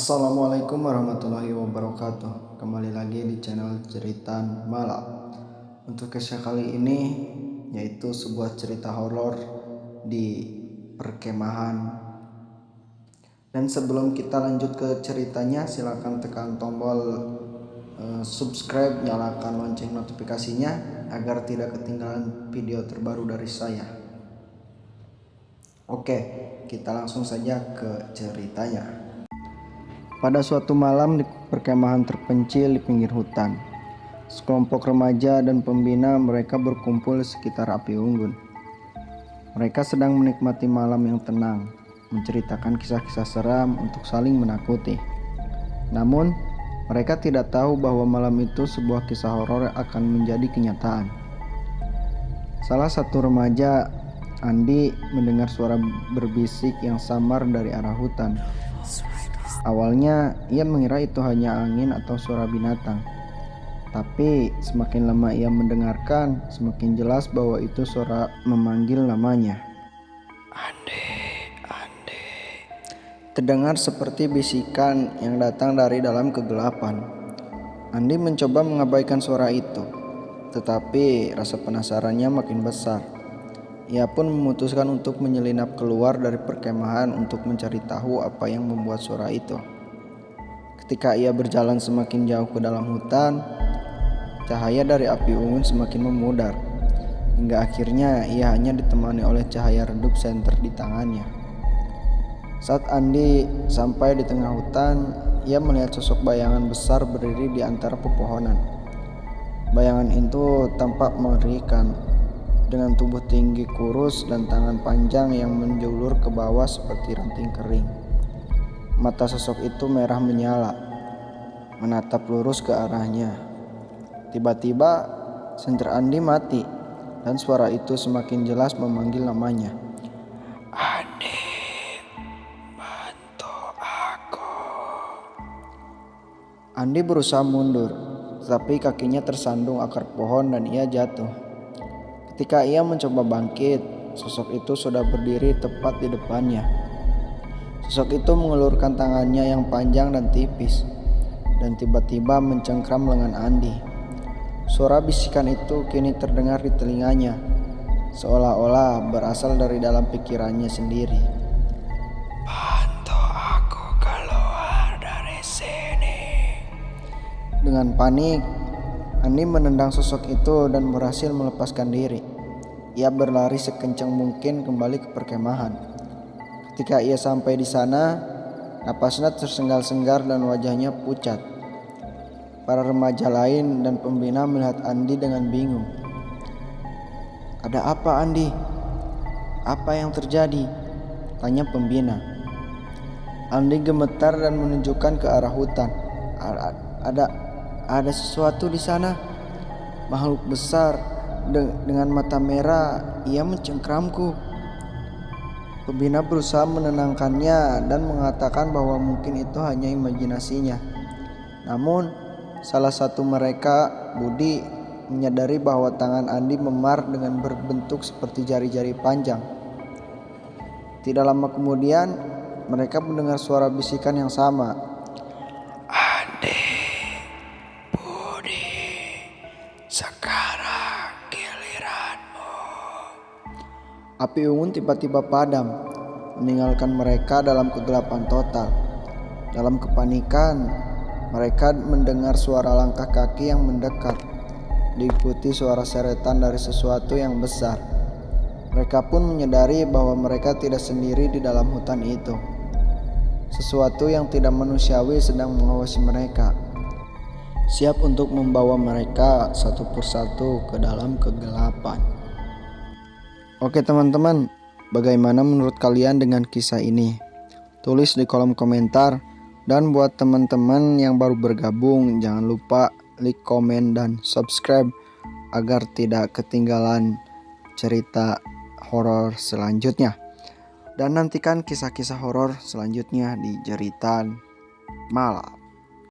Assalamualaikum warahmatullahi wabarakatuh. Kembali lagi di channel Ceritan Malam. Untuk kisah kali ini yaitu sebuah cerita horor di perkemahan. Dan sebelum kita lanjut ke ceritanya, silakan tekan tombol subscribe, nyalakan lonceng notifikasinya agar tidak ketinggalan video terbaru dari saya. Oke, kita langsung saja ke ceritanya. Pada suatu malam di perkemahan terpencil di pinggir hutan, sekelompok remaja dan pembina mereka berkumpul di sekitar api unggun. Mereka sedang menikmati malam yang tenang, menceritakan kisah-kisah seram untuk saling menakuti. Namun, mereka tidak tahu bahwa malam itu sebuah kisah horor akan menjadi kenyataan. Salah satu remaja, Andi, mendengar suara berbisik yang samar dari arah hutan. Awalnya ia mengira itu hanya angin atau suara binatang. Tapi semakin lama ia mendengarkan, semakin jelas bahwa itu suara memanggil namanya. Andi, Andi. Terdengar seperti bisikan yang datang dari dalam kegelapan. Andi mencoba mengabaikan suara itu, tetapi rasa penasarannya makin besar. Ia pun memutuskan untuk menyelinap keluar dari perkemahan untuk mencari tahu apa yang membuat suara itu. Ketika ia berjalan semakin jauh ke dalam hutan, cahaya dari api unggun semakin memudar, hingga akhirnya ia hanya ditemani oleh cahaya redup senter di tangannya. Saat Andi sampai di tengah hutan, ia melihat sosok bayangan besar berdiri di antara pepohonan. Bayangan itu tampak mengerikan, dengan tubuh tinggi kurus dan tangan panjang yang menjulur ke bawah seperti ranting kering. Mata sosok itu merah menyala, menatap lurus ke arahnya. Tiba-tiba senter Andi mati dan suara itu semakin jelas memanggil namanya. Andi, bantu aku. Andi berusaha mundur, tetapi kakinya tersandung akar pohon dan ia jatuh. Ketika ia mencoba bangkit, sosok itu sudah berdiri tepat di depannya. Sosok itu mengulurkan tangannya yang panjang dan tipis, dan tiba-tiba mencengkram lengan Andi. Suara bisikan itu kini terdengar di telinganya, seolah-olah berasal dari dalam pikirannya sendiri. Bantu aku keluar dari sini. Dengan panik, Andi menendang sosok itu dan berhasil melepaskan diri. Ia berlari sekencang mungkin kembali ke perkemahan. Ketika ia sampai di sana, napasnya tersengal-sengar dan wajahnya pucat. Para remaja lain dan pembina melihat Andi dengan bingung. Ada apa, Andi? Apa yang terjadi? Tanya pembina. Andi gemetar dan menunjukkan ke arah hutan. Ada sesuatu di sana. Makhluk besar dengan mata merah, ia mencengkramku. Pembina berusaha menenangkannya dan mengatakan bahwa mungkin itu hanya imajinasinya. Namun, salah satu mereka, Budi, menyadari bahwa tangan Andi memar dengan berbentuk seperti jari-jari panjang. Tidak lama kemudian, mereka mendengar suara bisikan yang sama. Sekarang giliranmu. Api unggun tiba-tiba padam, meninggalkan mereka dalam kegelapan total. Dalam kepanikan, mereka mendengar suara langkah kaki yang mendekat, diikuti suara seretan dari sesuatu yang besar. Mereka pun menyadari bahwa mereka tidak sendiri di dalam hutan itu. Sesuatu yang tidak manusiawi sedang mengawasi mereka, siap untuk membawa mereka satu persatu ke dalam kegelapan. Oke teman-teman, bagaimana menurut kalian dengan kisah ini? Tulis di kolom komentar. Dan buat teman-teman yang baru bergabung, jangan lupa like, komen, dan subscribe agar tidak ketinggalan cerita horor selanjutnya. Dan nantikan kisah-kisah horor selanjutnya di Jeritan Malam.